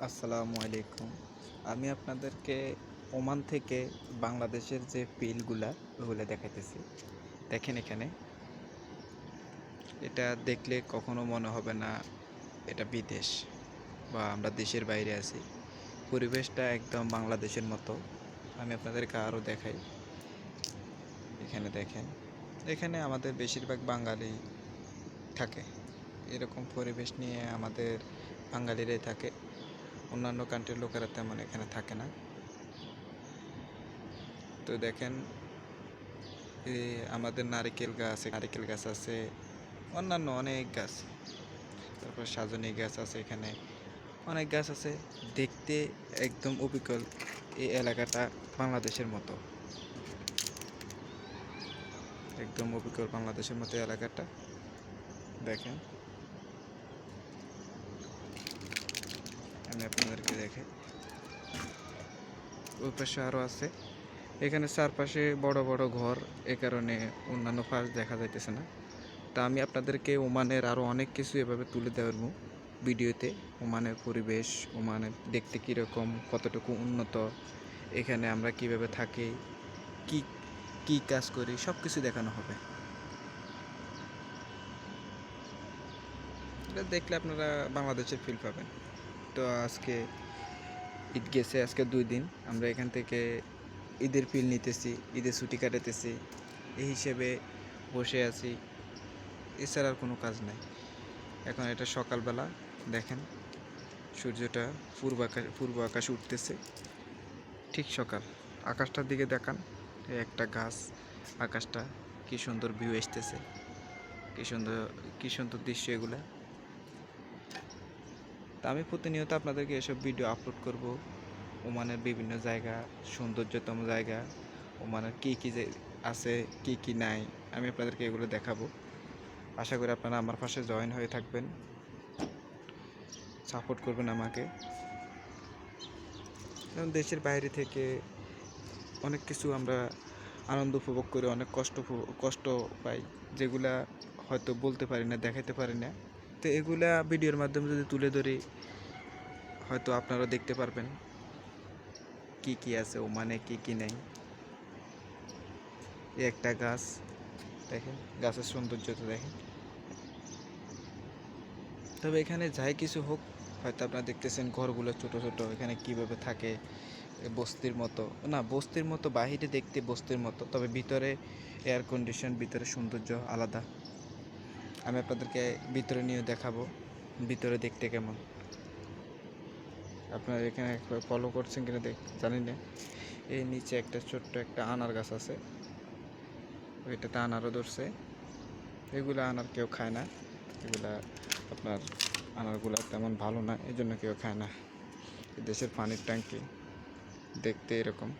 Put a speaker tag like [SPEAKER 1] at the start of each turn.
[SPEAKER 1] আসসালামু আলাইকুম। আমি আপনাদেরকে ওমান থেকে বাংলাদেশের যে ফিলগুলা ওগুলো দেখাইতেছি। দেখেন এখানে, এটা দেখলে কখনো মনে হবে না এটা বিদেশ বা আমরা দেশের বাইরে আছি। পরিবেশটা একদম বাংলাদেশের মতো। আমি আপনাদেরকে আরও দেখাই। এখানে দেখেন, এখানে আমাদের বেশিরভাগ বাঙালি থাকে। এরকম পরিবেশ নিয়ে আমাদের বাঙালিরাই থাকে। অন্যান্য কান্ট্রির লোকেরা তেমন এখানে থাকে না। তো দেখেন, আমাদের নারিকেল গাছ আছে, অন্যান্য অনেক গাছ, তারপর সাজনী গাছ আছে, এখানে অনেক গাছ আছে। দেখতে একদম অবিকল। এই এলাকাটা বাংলাদেশের মতো, একদম অবিকল বাংলাদেশের মতো এলাকাটা। দেখেন, আমি আপনাদেরকে দেখে ওই পাশে আরও আছে। এখানে চারপাশে বড় বড় ঘর, এ কারণে অন্যান্য ফাঁস দেখা যাইতেছে না। তা আমি আপনাদেরকে ওমানের আরও অনেক কিছু এভাবে তুলে ধরব ভিডিওতে। ওমানের পরিবেশ, ওমানের দেখতে কীরকম, কতটুকু উন্নত, এখানে আমরা কিভাবে থাকি, কি কি কাজ করি, সব কিছু দেখানো হবে। এটা দেখলে আপনারা বাংলাদেশের ফিল পাবেন। তো আজকে ঈদ গেছে, আজকে 2 দিন আমরা এখান থেকে ঈদের ফিল নিতেছি, ঈদের ছুটি কাটাতেছি, এই হিসেবে বসে আছি। এছাড়া আর কোনো কাজ নাই। এখন এটা সকালবেলা, দেখেন সূর্যটা পূর্ব আকাশে উঠতেছে, ঠিক সকাল। আকাশটার দিকে দেখান, একটা গাছ, আকাশটা কি সুন্দর ভিউ আসতেছে, কি সুন্দর, কি সুন্দর দৃশ্য এগুলা। তা আমি প্রতিনিয়ত আপনাদেরকে এসব ভিডিও আপলোড করব। ওমানের বিভিন্ন জায়গা, সৌন্দর্যতম জায়গা, ওমানের কী কী যে আছে, কি কি নাই, আমি আপনাদেরকে এগুলো দেখাবো। আশা করি আপনারা আমার পাশে জয়েন হয়ে থাকবেন, সাপোর্ট করবেন আমাকে। কারণ দেশের বাইরে থেকে অনেক কিছু আমরা আনন্দ উপভোগ করি, অনেক কষ্ট পাই, যেগুলা হয়তো বলতে পারি না, দেখাতে পারি না। তো এগুলা ভিডিওর মাধ্যমে যদি তুলে ধরি, হয়তো আপনারা দেখতে পারবেন কি কি আছে ওমানে, কি কি নেই। এই একটা গাছ, দেখেন গাছের সৌন্দর্যটা দেখেন। তবে এখানে যাই কিছু হোক, হয়তো আপনারা দেখতেছেন ঘরগুলো ছোট ছোট, এখানে কিভাবে থাকে, বস্তির মতো না, বস্তির মতো বাহিরে দেখতে বস্তির মতো, তবে ভিতরে এয়ার কন্ডিশন, ভিতরে সৌন্দর্য আলাদা। আমি আপনাদেরকে ভিতরে নিয়ে দেখাবো ভিতরে দেখতে কেমন। আপনারা এখানে একবার ফলো করছেন কিনা জানি না। এই নিচে একটা ছোট্ট একটা আনার গাছ আছে, ওইটাতে আনারও ধরছে। এগুলা আনার কেউ খায় না, এগুলা আপনার আনারগুলা তেমন ভালো না, এই জন্য কেউ খায় না। দেশের পানির ট্যাঙ্কি দেখতে এরকম।